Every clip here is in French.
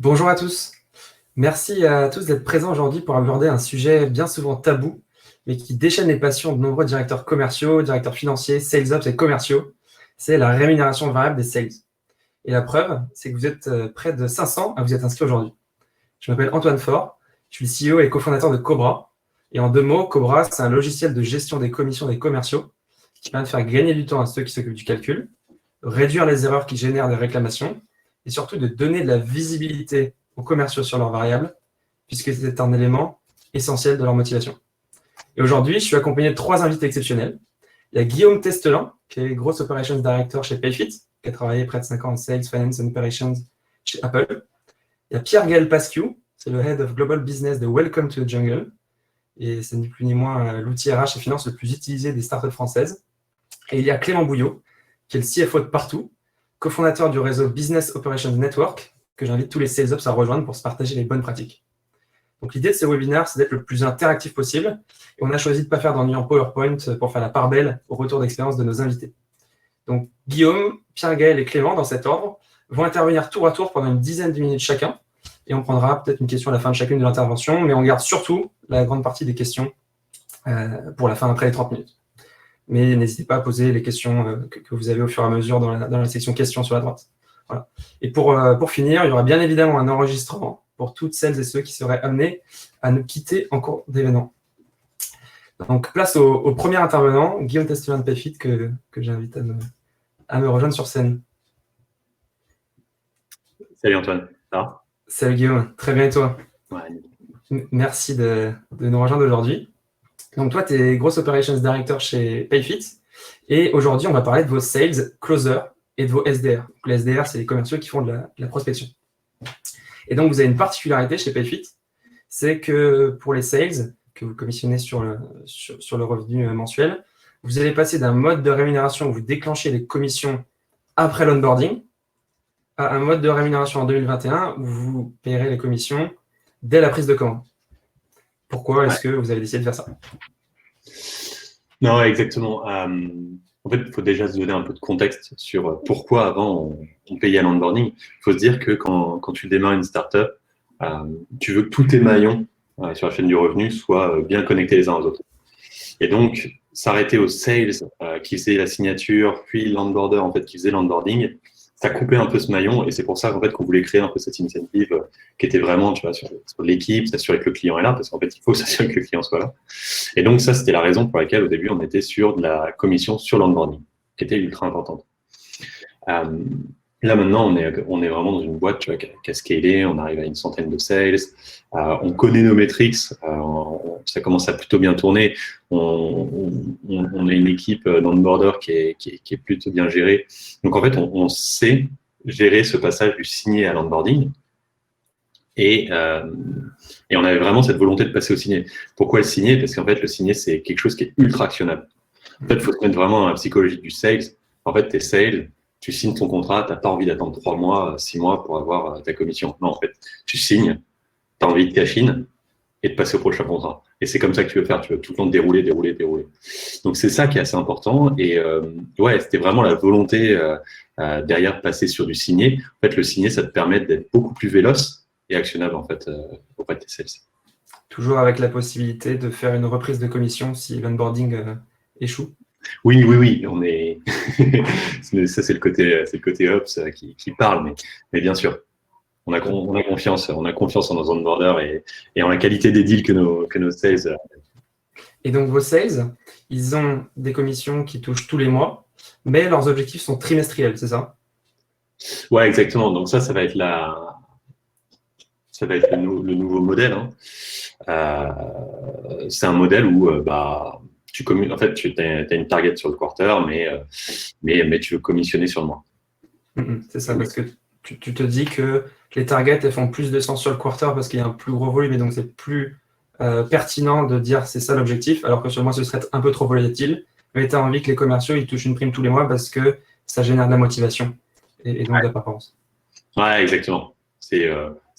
Bonjour à tous. Merci à tous d'être présents aujourd'hui pour aborder un sujet bien souvent tabou, mais qui déchaîne les passions de nombreux directeurs commerciaux, directeurs financiers, sales ops et commerciaux. C'est la rémunération variable des sales. Et la preuve, c'est que vous êtes près de 500 à vous être inscrits aujourd'hui. Je m'appelle Antoine Faure, je suis le CEO et cofondateur de Cobra. Et en 2 mots, Cobra, c'est un logiciel de gestion des commissions des commerciaux qui permet de faire gagner du temps à ceux qui s'occupent du calcul, réduire les erreurs qui génèrent des réclamations et surtout de donner de la visibilité aux commerciaux sur leurs variables, puisque c'est un élément essentiel de leur motivation. Et aujourd'hui, je suis accompagné de 3 invités exceptionnels. Il y a Guillaume Testelin, qui est Gross Operations Director chez Payfit, qui a travaillé près de 5 ans en Sales, Finance and Operations chez Apple. Il y a Pierre-Gaël Pasquiou, c'est le Head of Global Business de Welcome to the Jungle, et c'est ni plus ni moins l'outil RH et finance le plus utilisé des startups françaises. Et il y a Clément Bouillot, qui est le CFO de Partout, cofondateur du réseau Business Operations Network, que j'invite tous les sales ops à rejoindre pour se partager les bonnes pratiques. Donc l'idée de ce webinaire, c'est d'être le plus interactif possible, et on a choisi de ne pas faire d'ennui en PowerPoint pour faire la part belle au retour d'expérience de nos invités. Donc Guillaume, Pierre-Gaël et Clément, dans cet ordre, vont intervenir tour à tour pendant une dizaine de minutes chacun, et on prendra peut-être une question à la fin de chacune de l'intervention, mais on garde surtout la grande partie des questions pour la fin après les 30 minutes. Mais n'hésitez pas à poser les questions que vous avez au fur et à mesure dans la section questions sur la droite. Voilà. Et pour finir, il y aura bien évidemment un enregistrement pour toutes celles et ceux qui seraient amenés à nous quitter en cours d'événement. Donc, place au premier intervenant, Guillaume Testelin de Payfit, que j'invite à me rejoindre sur scène. Salut Antoine, ça va? Salut Guillaume, très bien et toi? Ouais. Merci de nous rejoindre aujourd'hui. Donc toi, tu es Gross Operations Director chez Payfit, et aujourd'hui, on va parler de vos sales, closers et de vos SDR. Donc, les SDR, c'est les commerciaux qui font de la prospection. Et donc, vous avez une particularité chez Payfit, c'est que pour les sales que vous commissionnez sur le revenu mensuel, vous allez passer d'un mode de rémunération où vous déclenchez les commissions après l'onboarding à un mode de rémunération en 2021 où vous payerez les commissions dès la prise de commande. Pourquoi est-ce que vous avez décidé de faire ça? Non, exactement. En fait, il faut déjà se donner un peu de contexte sur pourquoi avant on payait à l'onboarding. Il faut se dire que quand tu démarres une startup, tu veux que tous tes maillons sur la chaîne du revenu soient bien connectés les uns aux autres. Et donc, s'arrêter aux sales qui faisaient la signature, puis l'onboarder en fait qui faisait l'onboarding, ça coupait un peu ce maillon, et c'est pour ça qu'en fait qu'on voulait créer un peu cette initiative qui était vraiment, tu vois, sur l'équipe, s'assurer que le client est là, parce qu'en fait il faut s'assurer que le client soit là. Et donc ça, c'était la raison pour laquelle au début on était sur de la commission sur l'onboarding, qui était ultra importante. Là maintenant, on est vraiment dans une boîte, tu vois, qui a scalé, on arrive à une centaine de sales, on connaît nos metrics, ça commence à plutôt bien tourner, on a une équipe d'onboarder qui est plutôt bien gérée. Donc en fait, on sait gérer ce passage du signé à l'onboarding, et on avait vraiment cette volonté de passer au signé. Pourquoi le signé? Parce qu'en fait, le signé, c'est quelque chose qui est ultra actionnable. En fait, il faut se mettre vraiment dans la psychologie du sales. En fait, t'es sales, tu signes ton contrat, tu n'as pas envie d'attendre 3 mois, 6 mois pour avoir ta commission. Non, en fait, tu signes, tu as envie de cash in et de passer au prochain contrat. Et c'est comme ça que tu veux faire, tu veux tout le temps dérouler. Donc, c'est ça qui est assez important. Et ouais, c'était vraiment la volonté derrière de passer sur du signé. En fait, le signé, ça te permet d'être beaucoup plus véloce et actionnable en fait auprès de tes sales. Toujours avec la possibilité de faire une reprise de commission si l'onboarding échoue. Oui, on est. Ça, c'est le côté ops qui parle, mais bien sûr, on a confiance en nos onboarders et en la qualité des deals que nos sales. Et donc, vos sales, ils ont des commissions qui touchent tous les mois, mais leurs objectifs sont trimestriels, c'est ça? Ouais, exactement. Donc ça va être le nouveau modèle. C'est un modèle où en fait, tu as une target sur le quarter, mais tu veux commissionner sur le mois. C'est ça, parce que tu te dis que les targets, elles font plus de sens sur le quarter parce qu'il y a un plus gros volume, et donc c'est plus pertinent de dire c'est ça l'objectif, alors que sur le mois, ce serait un peu trop volatile. Mais tu as envie que les commerciaux, ils touchent une prime tous les mois parce que ça génère de la motivation et donc de la performance. Ouais, exactement. C'est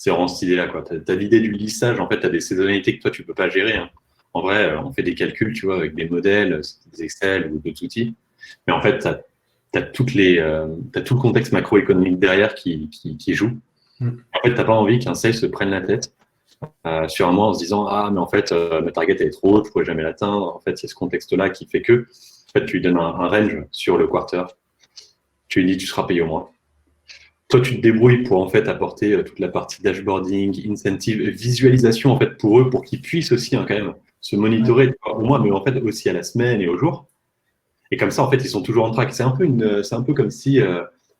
vraiment cette idée-là, quoi. Tu as l'idée du lissage, en fait, tu as des saisonnalités que toi, tu peux pas gérer. En vrai, on fait des calculs, tu vois, avec des modèles, des Excel ou d'autres outils. Mais en fait, tu as tout le contexte macroéconomique derrière qui joue. En fait, tu n'as pas envie qu'un sales se prenne la tête sur un mois en se disant ah mais en fait ma target elle est trop haute, je ne pourrais jamais l'atteindre. En fait, c'est ce contexte-là qui fait que en fait, tu lui donnes un range sur le quarter. Tu lui dis tu seras payé au mois. Toi, tu te débrouilles pour en fait apporter toute la partie dashboarding, incentive, visualisation en fait pour eux, pour qu'ils puissent aussi quand même se monitorer au mois, mais en fait aussi à la semaine et au jour. Et comme ça, en fait, ils sont toujours en track. C'est un peu comme si,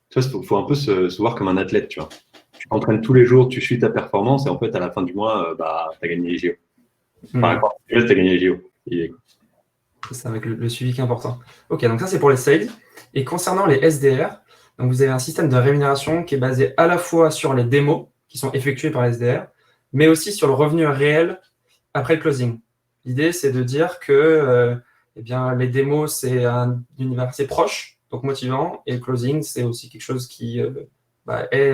tu vois, faut un peu se voir comme un athlète, tu vois. Tu t'entraînes tous les jours, tu suis ta performance, et en fait, à la fin du mois, tu as gagné les JO. Par exemple, tu as gagné les JO. C'est ça, avec le suivi qui est important. Ok, donc ça, c'est pour les sales. Et concernant les SDR, donc vous avez un système de rémunération qui est basé à la fois sur les démos qui sont effectuées par les SDR, mais aussi sur le revenu réel après le closing. L'idée, c'est de dire que eh bien, les démos, c'est un univers assez proche, donc motivant, et le closing, c'est aussi quelque chose qui est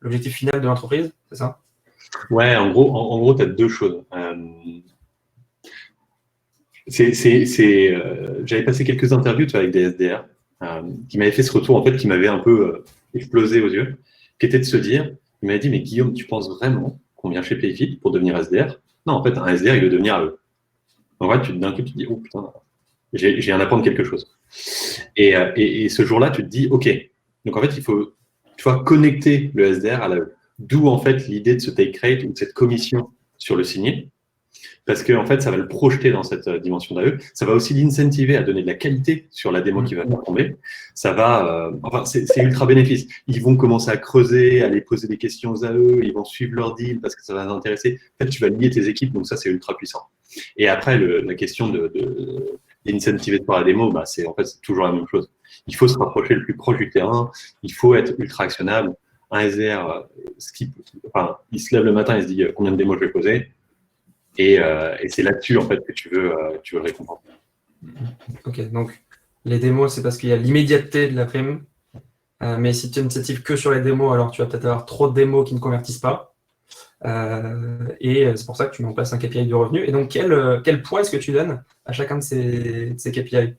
l'objectif final de l'entreprise, c'est ça? Ouais, en gros tu as deux choses. J'avais passé quelques interviews avec des SDR qui m'avaient fait ce retour, en fait, qui m'avait un peu explosé aux yeux, qui était de se dire, il m'avait dit, mais Guillaume, tu penses vraiment qu'on vient chez Payfit pour devenir SDR? Non, en fait, un SDR, il veut devenir à eux. En vrai, d'un coup, tu te dis, oh putain, j'ai viens d'apprendre quelque chose. Et ce jour-là, tu te dis, OK, donc en fait, il faut, tu vois, connecter le SDR à l'AE. D'où, en fait, l'idée de ce take rate ou de cette commission sur le signé. Parce que en fait, ça va le projeter dans cette dimension d'AE. Ça va aussi l'incentiver à donner de la qualité sur la démo qui va faire tomber. Ça va, c'est ultra bénéfice. Ils vont commencer à creuser, à aller poser des questions aux AE, ils vont suivre leur deal parce que ça va les intéresser. En fait, tu vas lier tes équipes, donc ça, c'est ultra puissant. Et après, la question d'incentiver par la démo, c'est en fait c'est toujours la même chose. Il faut se rapprocher le plus proche du terrain. Il faut être ultra actionnable. Un SDR, il se lève le matin et se dit combien de démos je vais poser. Et c'est là-dessus en fait que tu veux le récompenser. Ok, donc les démos, c'est parce qu'il y a l'immédiateté de la prime. Mais si tu incentives que sur les démos, alors tu vas peut-être avoir trop de démos qui ne convertissent pas. Et c'est pour ça que tu mets en place un KPI de revenu. Et donc, quel poids est-ce que tu donnes à chacun de ces KPI?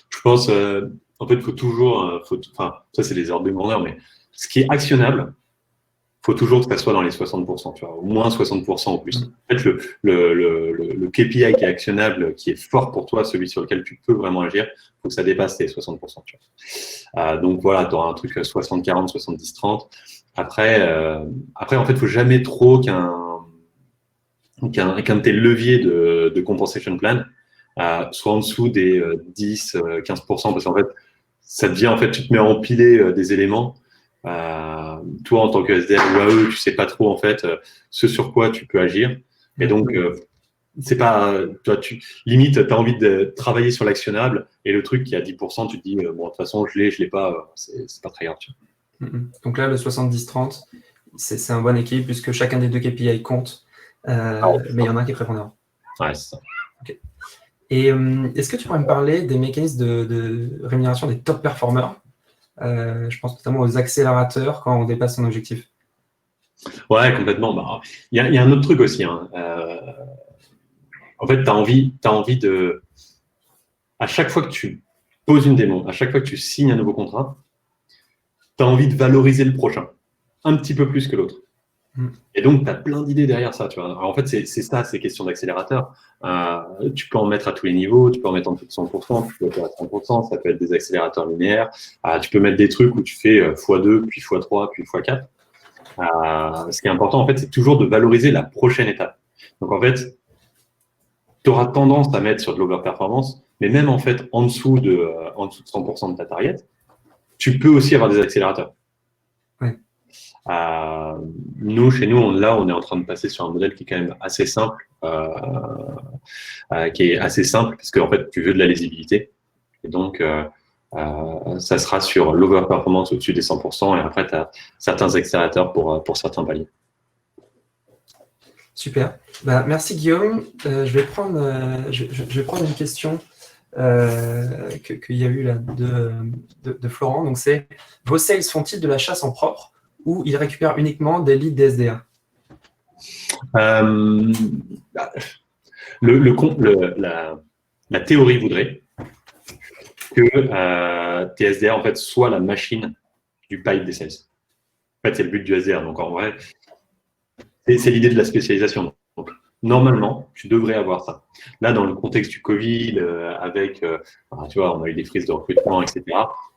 Je pense, en fait, il faut toujours, ça c'est les ordres de grandeur, mais ce qui est actionnable, il faut toujours que ça soit dans les 60%, tu vois, au moins 60% ou plus. En fait, le KPI qui est actionnable, qui est fort pour toi, celui sur lequel tu peux vraiment agir, il faut que ça dépasse les 60%. Tu vois. Donc voilà, tu auras un truc 60-40, 70-30. Après, en fait, il ne faut jamais trop qu'un de tes leviers de compensation plan soit en dessous des 10-15%, parce qu'en fait, ça devient, en fait, tu te mets à empiler des éléments. Toi, en tant que SDR ou AE, tu sais pas trop, en fait, ce sur quoi tu peux agir. Et donc, c'est pas, toi, limite, tu as envie de travailler sur l'actionnable et le truc qui est à 10%, tu te dis, bon, de toute façon, je l'ai pas, c'est pas très grave. Tu vois. Donc là, le 70-30, c'est un bon équilibre puisque chacun des deux KPI compte, mais il y en a un qui est prépondérant. Ouais, c'est ça. Okay. Et est-ce que tu pourrais me parler des mécanismes de rémunération des top performers? Je pense notamment aux accélérateurs quand on dépasse son objectif. Ouais, complètement. Il y a un autre truc aussi. Hein. En fait, tu as envie de… À chaque fois que tu poses une démo, à chaque fois que tu signes un nouveau contrat, tu as envie de valoriser le prochain un petit peu plus que l'autre. Et donc, tu as plein d'idées derrière ça. Tu vois. Alors, en fait, c'est ça, ces questions d'accélérateur. Tu peux en mettre à tous les niveaux, tu peux en mettre en dessous de 100%, tu peux être à 100%, ça peut être des accélérateurs linéaires. Tu peux mettre des trucs où tu fais x2, puis x3, puis x4. Ce qui est important, en fait, c'est toujours de valoriser la prochaine étape. Donc, en fait, tu auras tendance à mettre sur de l'overperformance, mais même en fait, en dessous de 100% de ta target, tu peux aussi avoir des accélérateurs. Ouais. Chez nous, on est en train de passer sur un modèle qui est quand même assez simple, parce qu'en fait, tu veux de la lisibilité. Et donc, ça sera sur l'overperformance au-dessus des 100%, et après, tu as certains accélérateurs pour certains paliers. Super. Merci Guillaume. Je vais prendre une question qu'il y a eu là de Florent. Donc c'est: vos sales font-ils de la chasse en propre ou ils récupèrent uniquement des leads des SDR? La théorie voudrait que tes SDR en fait soient la machine du pipe des sales. fait, c'est le but du SDR. Donc, en vrai, c'est l'idée de la spécialisation. Donc, normalement, tu devrais avoir ça. Là, dans le contexte du Covid, tu vois, on a eu des frises de recrutement, etc.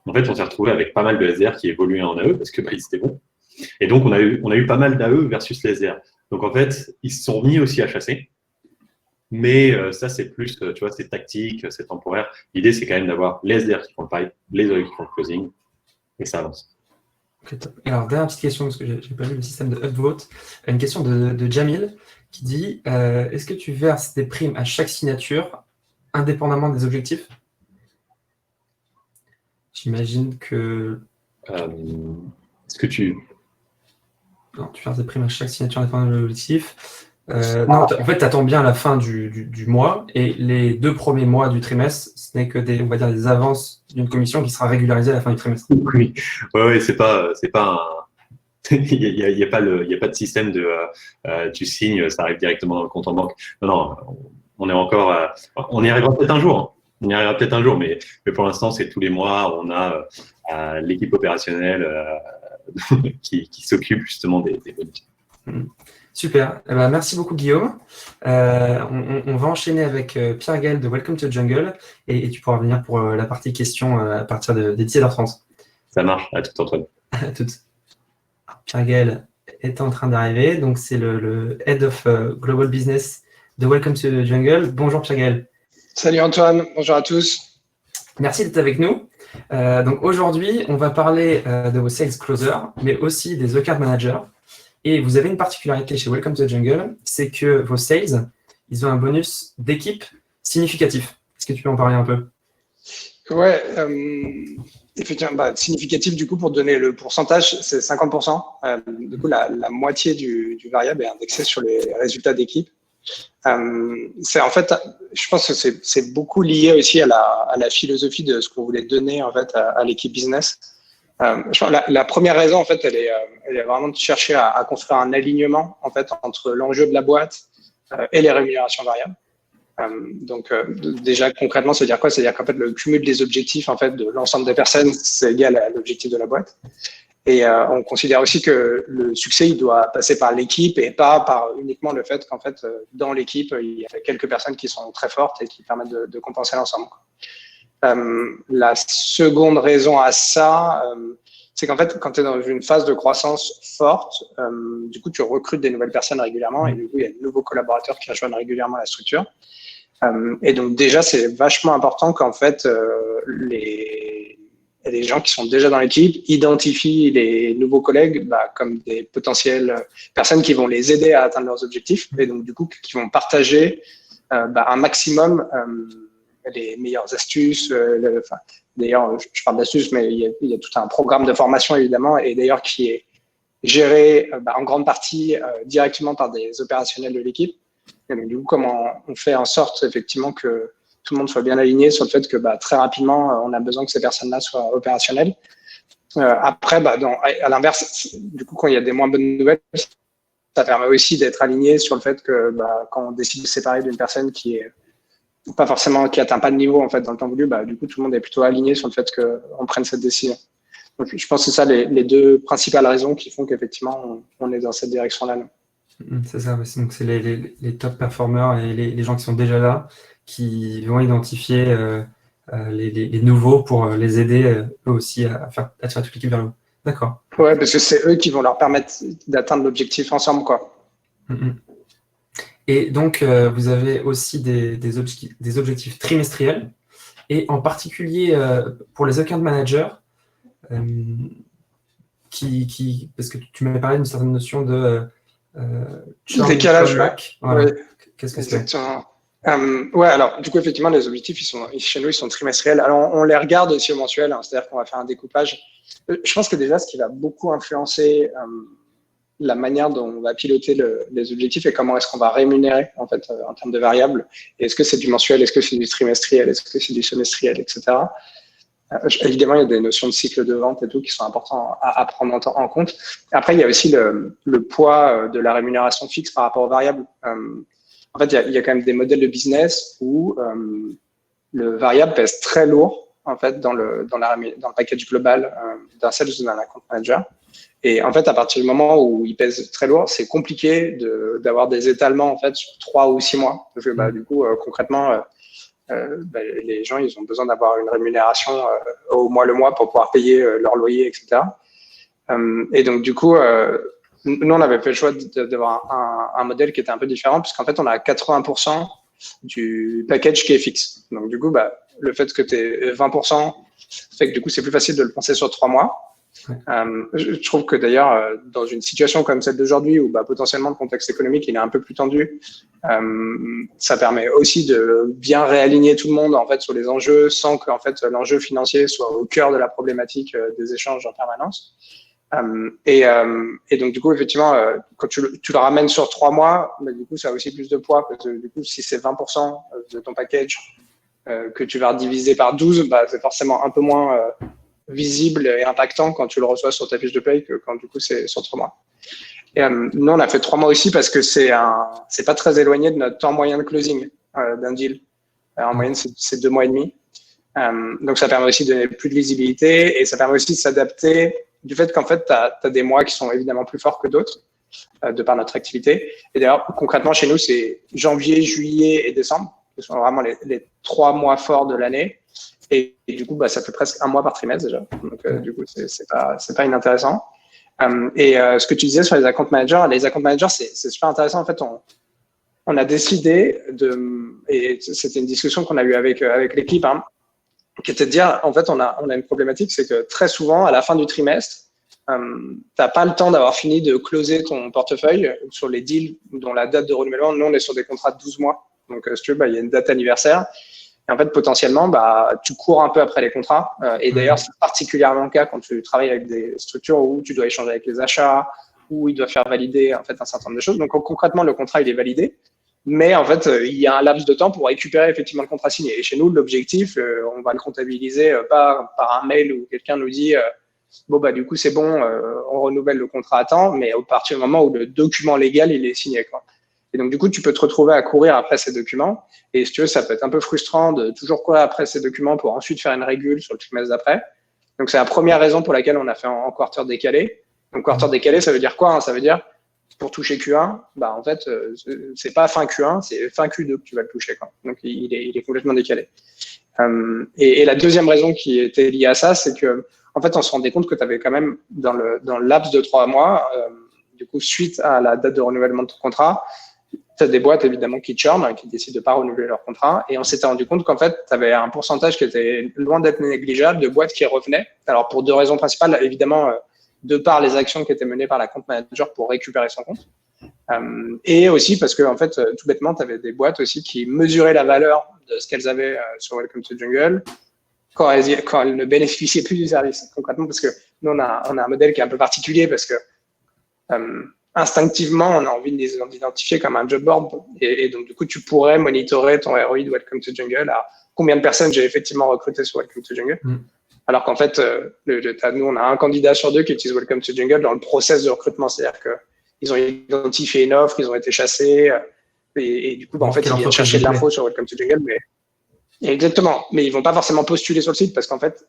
En fait, on s'est retrouvé avec pas mal de SDR qui évoluaient en AE parce que ils étaient bons. Et donc, on a eu pas mal d'AE versus les SDR. Donc, en fait, ils se sont mis aussi à chasser. Mais ça, c'est plus, tu vois, c'est tactique, c'est temporaire. L'idée, c'est quand même d'avoir les SDR qui font le pipe, les AE qui font le closing, et ça avance. Ok, top. Et alors, dernière petite question, parce que j'ai pas vu le système de upvote. Une question de Jamil qui dit est-ce que tu verses des primes à chaque signature, indépendamment des objectifs? J'imagine que. Est-ce que tu. Non, tu verses des primes à chaque signature, indépendamment de l'objectif. Non, en fait, tu attends bien la fin du mois et les 2 premiers mois du trimestre, ce n'est que on va dire, des avances d'une commission qui sera régularisée à la fin du trimestre. Oui, ouais, c'est pas un. Il y a pas de système de tu signes, ça arrive directement dans le compte en banque. Non, on est encore. On y arrivera peut-être un jour. Hein. On y arrivera peut-être un jour, mais pour l'instant, c'est tous les mois. On a l'équipe opérationnelle qui s'occupe justement des bonus. Super. Eh ben, merci beaucoup, Guillaume. On va enchaîner avec Pierre-Gaël de Welcome to Jungle et tu pourras venir pour la partie questions à partir des 17h30. Ça marche. À tout, Antoine. À toutes. Pierre-Gaël est en train d'arriver. Donc, c'est le Head of Global Business de Welcome to Jungle. Bonjour, Pierre-Gaël. Salut Antoine. Bonjour à tous. Merci d'être avec nous. Donc, aujourd'hui, on va parler de vos sales closers, mais aussi des account managers. Et vous avez une particularité chez Welcome to Jungle, c'est que vos sales, ils ont un bonus d'équipe significatif. Est-ce que tu peux en parler un peu? Ouais, effectivement, significatif du coup pour donner le pourcentage, c'est 50%. Du coup, la moitié du variable est indexée sur les résultats d'équipe. C'est en fait, je pense que c'est beaucoup lié aussi à la philosophie de ce qu'on voulait donner en fait à l'équipe business. La première raison, en fait, elle est vraiment de chercher à construire un alignement, en fait, entre l'enjeu de la boîte et les rémunérations variables. Déjà, concrètement, ça veut dire quoi? C'est-à-dire qu'en fait, le cumul des objectifs, en fait, de l'ensemble des personnes, c'est égal à l'objectif de la boîte. Et on considère aussi que le succès, il doit passer par l'équipe et pas par uniquement le fait qu'en fait, dans l'équipe, il y a quelques personnes qui sont très fortes et qui permettent de compenser l'ensemble. La seconde raison à ça, c'est qu'en fait, quand tu es dans une phase de croissance forte, du coup, tu recrutes des nouvelles personnes régulièrement et du coup, il y a de nouveaux collaborateurs qui rejoignent régulièrement la structure. Et donc, déjà, c'est vachement important qu'en fait, les gens qui sont déjà dans l'équipe identifient les nouveaux collègues comme des potentielles personnes qui vont les aider à atteindre leurs objectifs et donc, du coup, qui vont partager un maximum les meilleures astuces. D'ailleurs, je parle d'astuces, mais il y a tout un programme de formation, évidemment, et d'ailleurs qui est géré en grande partie directement par des opérationnels de l'équipe. Et donc, du coup, comment on fait en sorte, effectivement, que tout le monde soit bien aligné sur le fait que très rapidement, on a besoin que ces personnes-là soient opérationnelles. Après, à l'inverse, du coup, quand il y a des moins bonnes nouvelles, ça permet aussi d'être aligné sur le fait que quand on décide de se séparer d'une personne qui est pas forcément, qui atteint pas de niveau en fait dans le temps voulu, du coup tout le monde est plutôt aligné sur le fait qu'on prenne cette décision. Donc je pense que c'est ça les 2 principales raisons qui font qu'effectivement on est dans cette direction-là. C'est ça, donc c'est les top performers et les gens qui sont déjà là qui vont identifier les nouveaux pour les aider eux aussi à attirer toute l'équipe vers le haut. D'accord. Ouais, parce que c'est eux qui vont leur permettre d'atteindre l'objectif ensemble, quoi. Et donc, vous avez aussi des objectifs trimestriels, et en particulier pour les account managers, parce que tu m'avais parlé d'une certaine notion de décalage. Voilà. Ouais. Qu'est-ce que c'est? Ouais, alors du coup, effectivement, les objectifs, chez nous, ils sont trimestriels. Alors, on les regarde aussi au mensuel, c'est-à-dire qu'on va faire un découpage. Je pense que déjà, ce qui va beaucoup influencer la manière dont on va piloter les objectifs et comment est-ce qu'on va rémunérer en fait en termes de variables. Est-ce que c'est du mensuel, est-ce que c'est du trimestriel, est-ce que c'est du semestriel, etc. Évidemment, il y a des notions de cycle de vente et tout qui sont importantes à prendre en compte. Après, il y a aussi le poids de la rémunération fixe par rapport aux variables. En fait, il y a quand même des modèles de business où le variable pèse très lourd en fait dans le package global d'un sales ou d'un account manager. Et en fait, à partir du moment où ils pèsent très lourd, c'est compliqué d'avoir des étalements en fait sur 3 ou 6 mois. Parce que du coup, concrètement, les gens, ils ont besoin d'avoir une rémunération au mois le mois pour pouvoir payer leur loyer, etc. Et donc, du coup, nous, on avait fait le choix d'avoir un modèle qui était un peu différent, puisqu'en fait, on a 80% du package qui est fixe. Donc, du coup, le fait que tu aies 20% fait que du coup, c'est plus facile de le penser sur 3 mois. Je trouve que d'ailleurs, dans une situation comme celle d'aujourd'hui, où potentiellement le contexte économique il est un peu plus tendu, ça permet aussi de bien réaligner tout le monde en fait sur les enjeux, sans que en fait l'enjeu financier soit au cœur de la problématique des échanges en permanence. Et donc du coup, effectivement, quand tu le ramènes sur 3 mois, du coup, ça a aussi plus de poids, parce que du coup, si c'est 20% de ton package que tu vas diviser par 12, c'est forcément un peu moins visible et impactant quand tu le reçois sur ta fiche de paye que quand du coup c'est sur 3 mois. Et nous, on a fait 3 mois aussi parce que c'est pas très éloigné de notre temps moyen de closing d'un deal. En moyenne, c'est 2 mois et demi. Donc, ça permet aussi de donner plus de visibilité et ça permet aussi de s'adapter du fait qu'en fait, tu as des mois qui sont évidemment plus forts que d'autres de par notre activité. Et d'ailleurs, concrètement, chez nous, c'est janvier, juillet et décembre qui sont vraiment les 3 mois forts de l'année. Et du coup, ça fait presque 1 mois par trimestre déjà. Donc, du coup, c'est pas inintéressant. Ce que tu disais sur les account managers, c'est super intéressant. En fait, on a décidé et c'était une discussion qu'on a eue avec l'équipe, qui était de dire, en fait, on a une problématique, c'est que très souvent, à la fin du trimestre, t'as pas le temps d'avoir fini de closer ton portefeuille sur les deals dont la date de renouvellement. Nous, on est sur des contrats de 12 mois. Donc, si tu veux, il y a une date anniversaire. Et en fait, potentiellement, tu cours un peu après les contrats. Et d'ailleurs, c'est particulièrement le cas quand tu travailles avec des structures où tu dois échanger avec les achats, où ils doivent faire valider en fait un certain nombre de choses. Donc, concrètement, le contrat, il est validé. Mais en fait, il y a un laps de temps pour récupérer effectivement le contrat signé. Et chez nous, l'objectif, on va le comptabiliser pas par un mail où quelqu'un nous dit du coup, c'est bon, on renouvelle le contrat à temps, mais à partir du moment où le document légal, il est signé, quoi. Et donc, du coup, tu peux te retrouver à courir après ces documents. Et si tu veux, ça peut être un peu frustrant de toujours courir après ces documents pour ensuite faire une régule sur le trimestre d'après. Donc, c'est la première raison pour laquelle on a fait en quarter décalé. Donc, quarter décalé, ça veut dire quoi, Ça veut dire, pour toucher Q1, en fait, c'est pas fin Q1, c'est fin Q2 que tu vas le toucher, quoi. Donc, il est complètement décalé. Et la deuxième raison qui était liée à ça, c'est que, en fait, on se rendait compte que tu avais quand même, dans le laps de 3 mois, du coup, suite à la date de renouvellement de ton contrat, tu as des boîtes évidemment qui churnent, qui décident de ne pas renouveler leur contrat. Et on s'était rendu compte qu'en fait, tu avais un pourcentage qui était loin d'être négligeable de boîtes qui revenaient. Alors, pour 2 raisons principales, évidemment, de par les actions qui étaient menées par la compte manager pour récupérer son compte. Et aussi parce que, en fait, tout bêtement, tu avais des boîtes aussi qui mesuraient la valeur de ce qu'elles avaient sur Welcome to Jungle quand elles ne bénéficiaient plus du service, concrètement, parce que nous, on a un modèle qui est un peu particulier parce que instinctivement, on a envie de les identifier comme un job board. Et donc, du coup, tu pourrais monitorer ton ROI de Welcome to Jungle à combien de personnes j'ai effectivement recruté sur Welcome to Jungle. Alors qu'en fait, nous, on a un candidat sur 2 qui utilise Welcome to Jungle dans le process de recrutement. C'est-à-dire qu'ils ont identifié une offre, ils ont été chassés. Et du coup, en fait, ils viennent chercher de l'info sur Welcome to Jungle. Exactement. Mais ils vont pas forcément postuler sur le site parce qu'en fait,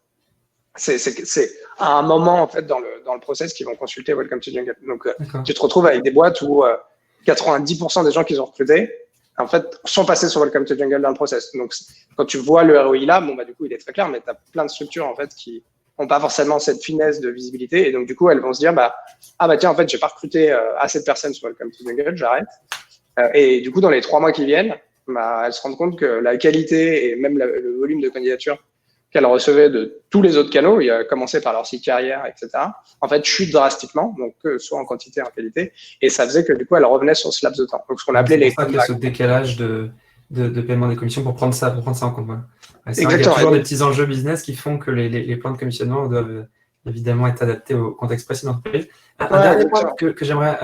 c'est à un moment en fait dans le process qu'ils vont consulter Welcome to Jungle. Donc tu te retrouves avec des boîtes où 90% des gens qu'ils ont recrutés en fait sont passés sur Welcome to Jungle dans le process. Donc quand tu vois le ROI là, du coup il est très clair, mais tu as plein de structures en fait qui n'ont pas forcément cette finesse de visibilité et donc du coup elles vont se dire tiens en fait j'ai pas recruté assez de personnes sur Welcome to Jungle, j'arrête. Et du coup dans les 3 mois qui viennent, elles se rendent compte que la qualité et même le volume de candidatures qu'elles recevaient de tous les autres canaux, il a commencé par leur site carrière, etc., en fait, chute drastiquement, donc soit en quantité, en qualité, et ça faisait que du coup, elles revenaient sur ce laps de temps. Donc, ce qu'on appelait les... C'est pour ça qu'il y a ce décalage de paiement des commissions pour prendre ça en compte. Voilà. Exactement. Il y a toujours des petits enjeux business qui font que les plans de commissionnement doivent évidemment être adaptés au contexte précis d'entreprise. Un dernier point que j'aimerais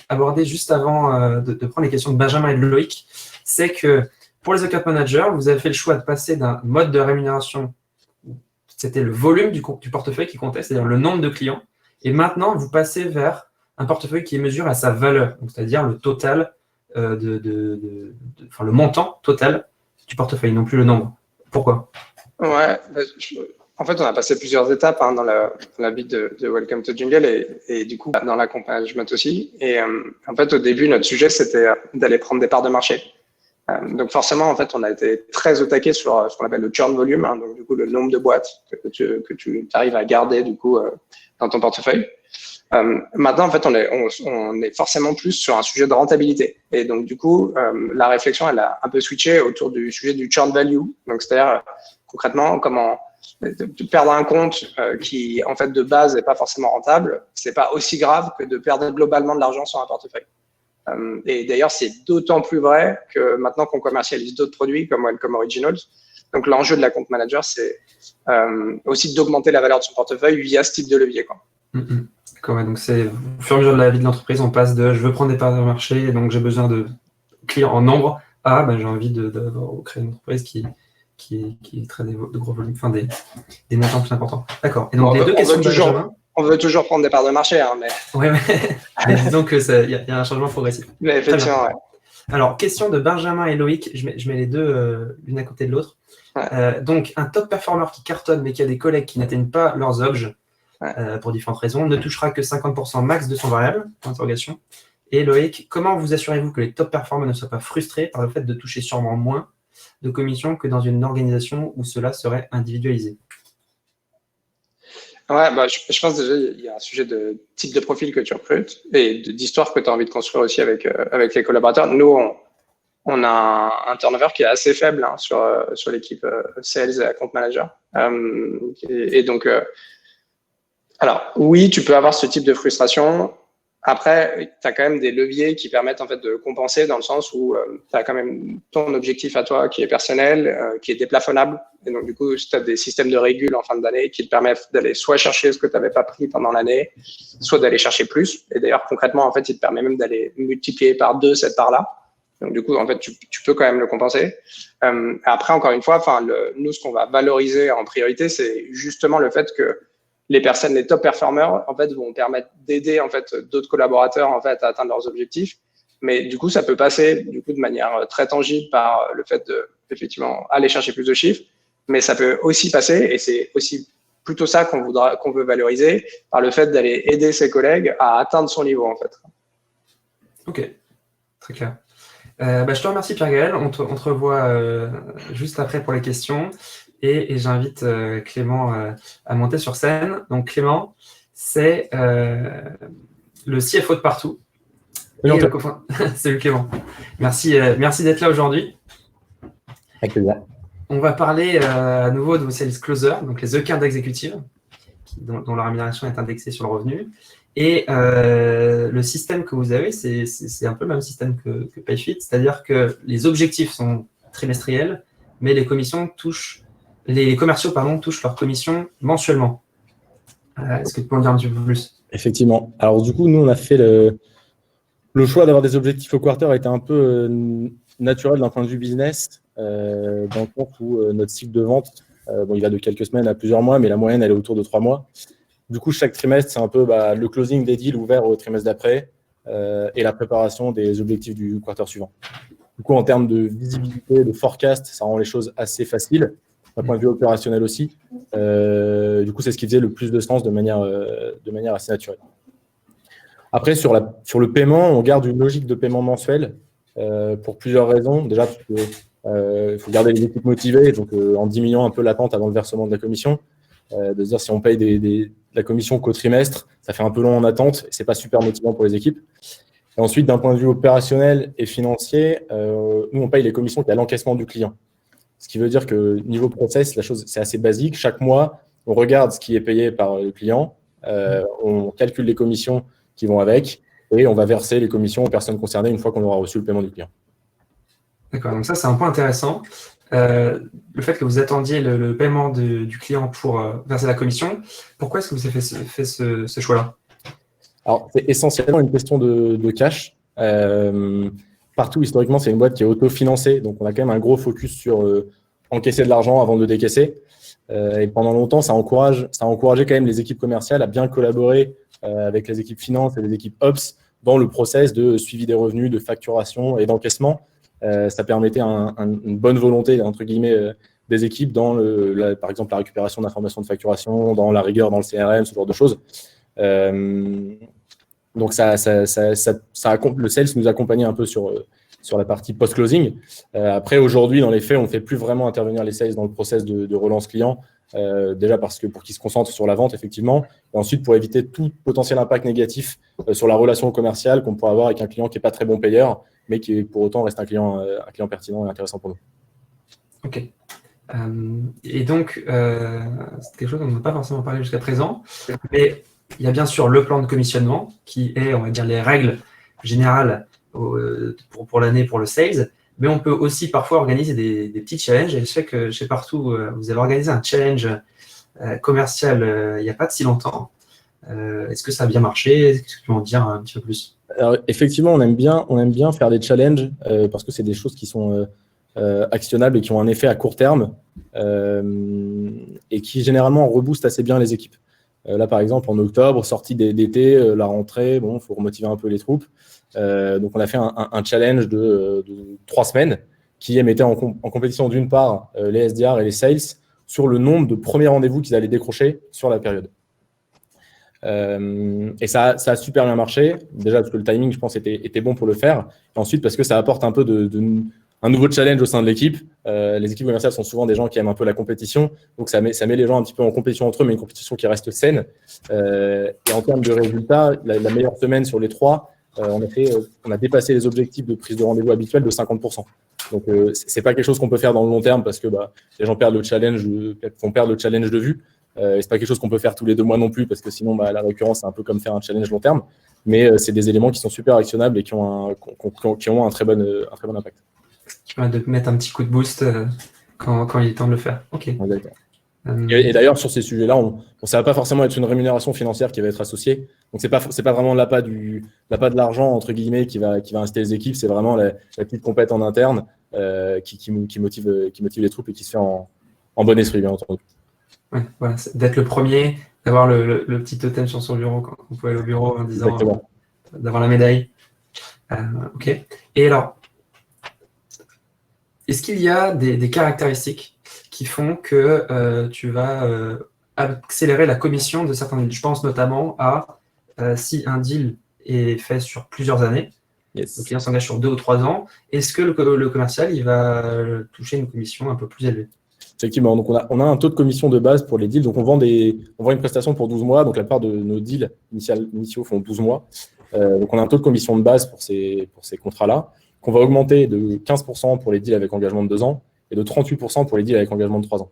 aborder juste avant de prendre les questions de Benjamin et de Loïc, c'est que pour les account managers, vous avez fait le choix de passer d'un mode de rémunération où c'était le volume du portefeuille qui comptait, c'est-à-dire le nombre de clients, et maintenant vous passez vers un portefeuille qui est mesuré à sa valeur, c'est-à-dire le total, le montant total du portefeuille, non plus le nombre. Pourquoi ? Ouais, En fait, on a passé plusieurs étapes dans la vie de Welcome to Jungle et du coup dans l'accompagnement aussi. Et en fait, au début, notre sujet, c'était d'aller prendre des parts de marché. Donc forcément, en fait, on a été très au taquet sur ce qu'on appelle le churn volume, donc du coup le nombre de boîtes que tu arrives à garder du coup dans ton portefeuille. Maintenant, en fait, on est forcément plus sur un sujet de rentabilité. Et donc du coup, la réflexion, elle a un peu switché autour du sujet du churn value. Donc c'est-à-dire concrètement comment de perdre un compte qui en fait de base n'est pas forcément rentable, c'est pas aussi grave que de perdre globalement de l'argent sur un portefeuille. Et d'ailleurs, c'est d'autant plus vrai que maintenant qu'on commercialise d'autres produits comme Welcome Originals. Donc, l'enjeu de la compte manager, c'est aussi d'augmenter la valeur de son portefeuille via ce type de levier, quoi. D'accord, ouais, donc c'est au fur et à mesure de la vie de l'entreprise, on passe de je veux prendre des parts de marché, donc j'ai besoin de clients en nombre, à j'ai envie de créer une entreprise qui traite de gros volumes, enfin des montants plus importants. D'accord. Et donc, les deux questions de Benjamin. On veut toujours prendre des parts de marché, mais. Oui, mais disons qu'il y a un changement progressif. Mais effectivement, ouais. Alors, question de Benjamin et Loïc, je mets les deux l'une à côté de l'autre. Ouais. Donc, un top performer qui cartonne, mais qui a des collègues qui n'atteignent pas leurs objets, pour différentes raisons, ne touchera que 50% max de son variable, interrogation. Et Loïc, comment vous assurez-vous que les top performers ne soient pas frustrés par le fait de toucher sûrement moins de commissions que dans une organisation où cela serait individualisé? Ouais, je pense déjà il y a un sujet de type de profil que tu recrutes et d'histoire que tu as envie de construire aussi avec les collaborateurs. Nous, on a un turnover qui est assez faible sur l'équipe sales et account manager. Et donc, alors oui, tu peux avoir ce type de frustration. Après, tu as quand même des leviers qui permettent en fait de compenser dans le sens où tu as quand même ton objectif à toi qui est personnel, qui est déplafonnable. Et donc, du coup, tu as des systèmes de régule en fin d'année qui te permettent d'aller soit chercher ce que tu n'avais pas pris pendant l'année, soit d'aller chercher plus. Et d'ailleurs, concrètement, en fait, il te permet même d'aller multiplier par 2 cette part-là. Donc, du coup, en fait, tu peux quand même le compenser. Après, encore une fois, nous, ce qu'on va valoriser en priorité, c'est justement le fait que les personnes, les top performers, en fait, vont permettre d'aider en fait d'autres collaborateurs en fait à atteindre leurs objectifs. Mais du coup, ça peut passer du coup de manière très tangible par le fait de effectivement aller chercher plus de chiffres, mais ça peut aussi passer, et c'est aussi plutôt ça qu'on veut valoriser, par le fait d'aller aider ses collègues à atteindre son niveau en fait. Ok, très clair. Je te remercie Pierre-Gaël. On te revoit juste après pour les questions. Et j'invite Clément à monter sur scène. Donc Clément, c'est le CFO de Partout. Salut Clément. Merci d'être là aujourd'hui. Avec plaisir. On va parler à nouveau de vos sales closers, donc les account exécutives, dont la rémunération est indexée sur le revenu. Et le système que vous avez, c'est un peu le même système que PayFit, c'est-à-dire que les objectifs sont trimestriels, mais les commissions les commerciaux touchent leurs commissions mensuellement. Est-ce que tu peux en dire un petit peu plus? Effectivement. Alors du coup, nous, on a fait le choix d'avoir des objectifs au quarter a été un peu naturel d'un point de vue business, dans le sens où notre cycle de vente, il va de quelques semaines à plusieurs mois, mais la moyenne, elle est autour de 3 mois. Du coup, chaque trimestre, c'est un peu le closing des deals ouverts au trimestre d'après et la préparation des objectifs du quarter suivant. Du coup, en termes de visibilité, de forecast, ça rend les choses assez faciles. D'un point de vue opérationnel aussi. Du coup, c'est ce qui faisait le plus de sens de manière assez naturelle. Après, sur le paiement, on garde une logique de paiement mensuel pour plusieurs raisons. Déjà, il faut garder les équipes motivées, donc en diminuant un peu l'attente avant le versement de la commission. De se dire si on paye la commission qu'au trimestre, ça fait un peu long en attente et c'est pas super motivant pour les équipes. Et ensuite, d'un point de vue opérationnel et financier, nous, on paye les commissions qui à l'encaissement du client. Ce qui veut dire que niveau process, la chose, c'est assez basique. Chaque mois, on regarde ce qui est payé par le client, on calcule les commissions qui vont avec et on va verser les commissions aux personnes concernées une fois qu'on aura reçu le paiement du client. D'accord, donc ça, c'est un point intéressant. Le fait que vous attendiez le paiement du client pour verser la commission, pourquoi est-ce que vous avez fait ce choix-là? Alors, c'est essentiellement une question de cash. Partout, historiquement, c'est une boîte qui est autofinancée, donc on a quand même un gros focus sur encaisser de l'argent avant de le décaisser. Et pendant longtemps, ça a encouragé quand même les équipes commerciales à bien collaborer avec les équipes finance et les équipes ops dans le process de suivi des revenus, de facturation et d'encaissement. Ça permettait une bonne volonté, entre guillemets, des équipes dans, par exemple, la récupération d'informations de facturation, dans la rigueur, dans le CRM, ce genre de choses. Donc, le sales nous accompagnait un peu sur la partie post-closing. Après, aujourd'hui, dans les faits, on ne fait plus vraiment intervenir les sales dans le process de relance client. Déjà parce que pour qu'ils se concentrent sur la vente, effectivement, et ensuite pour éviter tout potentiel impact négatif sur la relation commerciale qu'on pourrait avoir avec un client qui n'est pas très bon payeur, mais qui pour autant reste un client pertinent et intéressant pour nous. Ok. Et donc, c'est quelque chose dont on n'a pas forcément parlé jusqu'à présent, mais il y a bien sûr le plan de commissionnement qui est, on va dire, les règles générales pour l'année pour le sales, mais on peut aussi parfois organiser des petits challenges. Et je sais que chez Partout, vous avez organisé un challenge commercial il n'y a pas de si longtemps. Est-ce que ça a bien marché? Est-ce que tu peux en dire un petit peu plus? Alors, effectivement, on aime bien faire des challenges parce que c'est des choses qui sont actionnables et qui ont un effet à court terme et qui généralement reboostent assez bien les équipes. Là, par exemple, en octobre, sortie d'été, la rentrée, il faut remotiver un peu les troupes. Donc, on a fait un challenge de 3 semaines qui mettait en compétition d'une part les SDR et les sales sur le nombre de premiers rendez-vous qu'ils allaient décrocher sur la période. Et ça a super bien marché. Déjà parce que le timing, je pense, était bon pour le faire. Et ensuite, parce que ça apporte un peu un nouveau challenge au sein de l'équipe. Les équipes commerciales sont souvent des gens qui aiment un peu la compétition. Donc, ça met les gens un petit peu en compétition entre eux, mais une compétition qui reste saine. Et en termes de résultats, la meilleure semaine sur les 3, on a dépassé les objectifs de prise de rendez-vous habituels de 50%. Donc, c'est pas quelque chose qu'on peut faire dans le long terme parce que les gens font perdre le challenge de vue. Et c'est pas quelque chose qu'on peut faire tous les 2 mois non plus parce que sinon, la récurrence, c'est un peu comme faire un challenge long terme. Mais c'est des éléments qui sont super actionnables et qui ont un très bon impact. Qui permet de mettre un petit coup de boost quand il est temps de le faire. Ok. Et d'ailleurs, sur ces sujets-là, ça va pas forcément être une rémunération financière qui va être associée. Donc, c'est pas vraiment l'appât de l'argent, entre guillemets, qui va inciter les équipes. C'est vraiment la petite compète en interne qui motive les troupes et qui se fait en bon esprit, bien entendu. Ouais, voilà, d'être le premier, d'avoir le petit totem sur son bureau quand on peut aller au bureau en disant d'avoir la médaille. Ok. Et alors, est-ce qu'il y a des caractéristiques qui font que tu vas accélérer la commission de certains deals? Je pense notamment à si un deal est fait sur plusieurs années, yes. Le client s'engage sur 2 ou 3 ans, est-ce que le commercial il va toucher une commission un peu plus élevée? Effectivement, donc on a un taux de commission de base pour les deals. Donc on vend une prestation pour 12 mois. Donc la plupart de nos deals initiaux font 12 mois. Donc on a un taux de commission de base pour ces contrats-là, qu'on va augmenter de 15% pour les deals avec engagement de 2 ans et de 38% pour les deals avec engagement de 3 ans.